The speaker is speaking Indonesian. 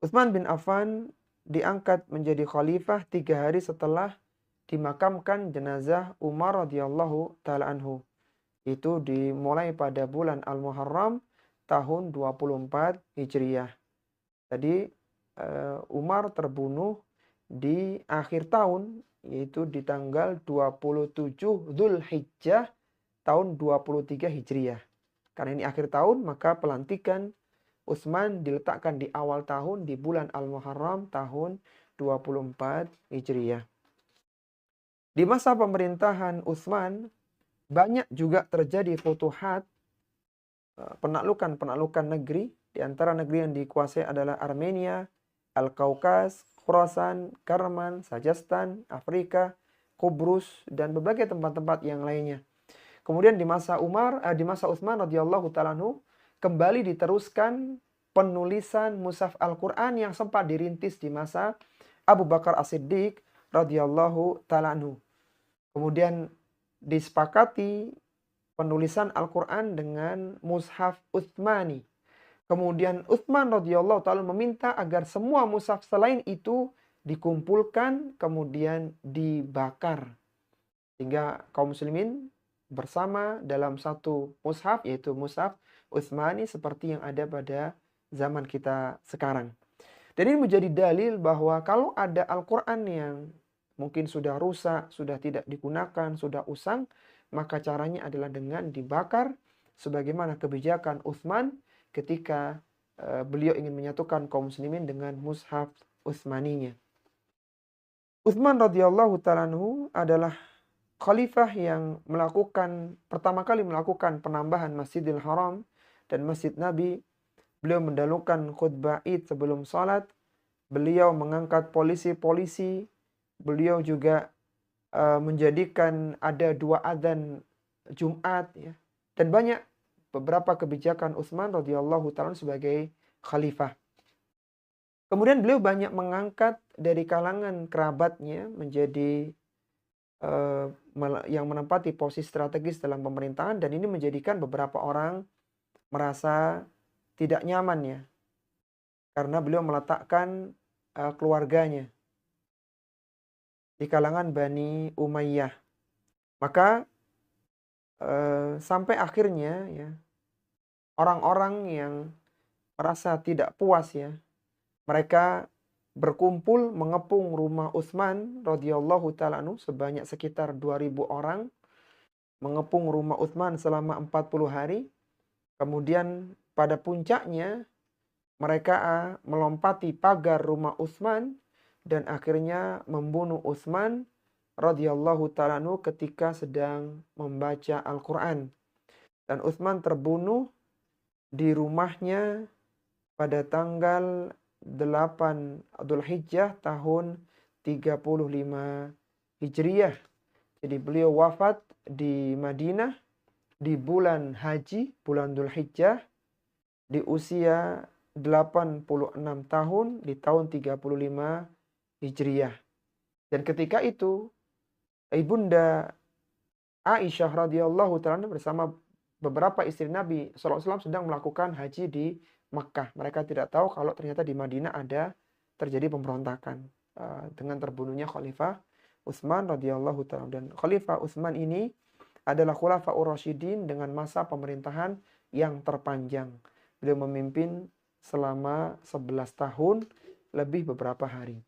Utsman bin Affan diangkat menjadi khalifah 3 hari setelah dimakamkan jenazah Umar radhiyallahu taala anhu. Itu dimulai pada bulan Al-Muharram tahun 24 Hijriah. Jadi Umar terbunuh di akhir tahun, yaitu di tanggal 27 Dzulhijjah tahun 23 Hijriah. Karena ini akhir tahun, maka pelantikan Utsman diletakkan di awal tahun di bulan Al-Muharram tahun 24 Hijriah. Di masa pemerintahan Utsman banyak juga terjadi futuhat, penaklukan-penaklukan negeri. Di antara negeri yang dikuasai adalah Armenia, Al-Kaukas, Khurasan, Karman, Sajastan, Afrika, Kubrus, dan berbagai tempat-tempat yang lainnya. Kemudian di masa Utsman radhiyallahu taala anhu kembali diteruskan penulisan mushaf Al-Qur'an yang sempat dirintis di masa Abu Bakar As-Siddiq radhiyallahu taala anhu. Kemudian disepakati penulisan Al-Qur'an dengan mushaf Utsmani. Kemudian Utsman radhiyallahu taala meminta agar semua mushaf selain itu dikumpulkan kemudian dibakar. Sehingga kaum muslimin bersama dalam satu mushaf, yaitu mushaf Utsmani seperti yang ada pada zaman kita sekarang. Dan ini menjadi dalil bahwa kalau ada Al-Quran yang mungkin sudah rusak, sudah tidak digunakan, sudah usang, maka caranya adalah dengan dibakar sebagaimana kebijakan Utsman ketika beliau ingin menyatukan kaum muslimin dengan mushaf Utsmaninya. Utsman radhiyallahu taala anhu adalah khalifah yang pertama kali melakukan penambahan Masjidil Haram dan Masjid Nabi. Beliau mendahulukan khutbah Id sebelum salat. Beliau mengangkat polisi-polisi. Beliau juga menjadikan ada 2 adzan Jumat, ya. Dan banyak beberapa kebijakan Utsman radhiyallahu taala sebagai khalifah. Kemudian beliau banyak mengangkat dari kalangan kerabatnya menjadi yang menempati posisi strategis dalam pemerintahan, dan ini menjadikan beberapa orang merasa tidak nyaman, ya, karena beliau meletakkan keluarganya di kalangan Bani Umayyah. Maka sampai akhirnya, ya, orang-orang yang merasa tidak puas, ya, mereka berkumpul mengepung rumah Utsman radhiyallahu taala anhu sebanyak sekitar 2.000 orang, mengepung rumah Utsman selama 40 hari. Kemudian pada puncaknya mereka melompati pagar rumah Utsman dan akhirnya membunuh Utsman radhiyallahu taala anhu ketika sedang membaca Al-Qur'an. Dan Utsman terbunuh di rumahnya pada tanggal 8 Dzulhijjah tahun 35 Hijriah. Jadi beliau wafat di Madinah di bulan Haji, bulan Dzulhijjah, di usia 86 tahun di tahun 35 Hijriah. Dan ketika itu Ibunda Aisyah radhiyallahu taala bersama beberapa istri Nabi SAW sedang melakukan haji di Makkah. Mereka tidak tahu kalau ternyata di Madinah ada terjadi pemberontakan dengan terbunuhnya Khalifah Utsman radhiyallahu taala. Dan Khalifah Utsman ini adalah Khulafaur Rasyidin dengan masa pemerintahan yang terpanjang. Beliau memimpin selama 11 tahun lebih beberapa hari.